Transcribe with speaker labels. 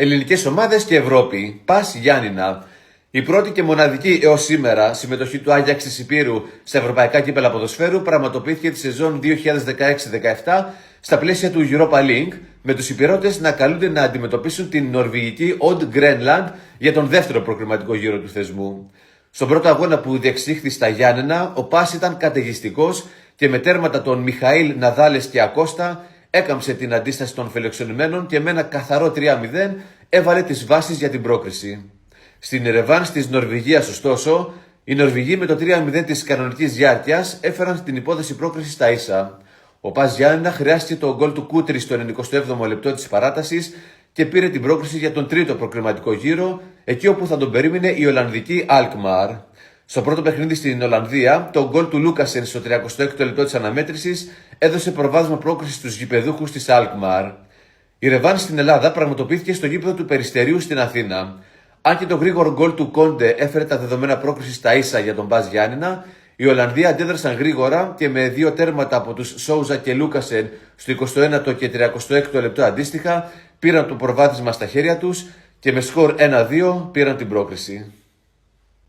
Speaker 1: Ελληνικές ομάδες και Ευρώπη. ΠΑΣ Γιάννηνα. Η πρώτη και μοναδική έως σήμερα συμμετοχή του Άγιαξ της Υπήρου στα ευρωπαϊκά κύπελα ποδοσφαίρου πραγματοποιήθηκε τη σεζόν 2016-17 στα πλαίσια του Europa League, με τους Υπηρώτες να καλούνται να αντιμετωπίσουν την νορβηγική Odd Grenland για τον δεύτερο προκριματικό γύρο του θεσμού. Στον πρώτο αγώνα που διεξήχθη στα Γιάννενα, ο ΠΑΣ ήταν καταιγιστικός και με τέρματα των Μιχαήλ, Ναδάλες και Ακώστα έκαμψε την αντίσταση των φιλοξενουμένων και με ένα καθαρό 3-0 έβαλε τις βάσεις για την πρόκριση. Στην ρεβάνς της Νορβηγίας, ωστόσο, οι Νορβηγοί με το 3-0 της κανονικής διάρκειας έφεραν την υπόθεση πρόκρισης στα ίσα. Ο ΠΑΣ Γιάννηνα χρειάστηκε το γκολ του Κούτρι στο 97ο λεπτό της παράτασης και πήρε την πρόκριση για τον τρίτο προκριματικό γύρο, εκεί όπου θα τον περίμενε η Ολλανδική Alkmaar. Στο πρώτο παιχνίδι στην Ολλανδία, το γκολ του Λούκασεν στο 36ο λεπτό της αναμέτρησης έδωσε προβάδισμα πρόκρισης στους γηπεδούχους της Alkmaar. Η ρεβάνς στην Ελλάδα πραγματοποιήθηκε στο γήπεδο του Περιστερίου στην Αθήνα. Αν και το γρήγορο γκολ του Κόντε έφερε τα δεδομένα πρόκρισης στα ίσα για τον ΠΑΣ Γιάννηνα, οι Ολλανδοί αντέδρασαν γρήγορα και με δύο τέρματα από τους Σόουζα και Λούκασεν στο 21ο και 36ο λεπτό αντίστοιχα πήραν το προβάδισμα στα χέρια τους και με σκορ 1-2 πήραν την πρόκριση.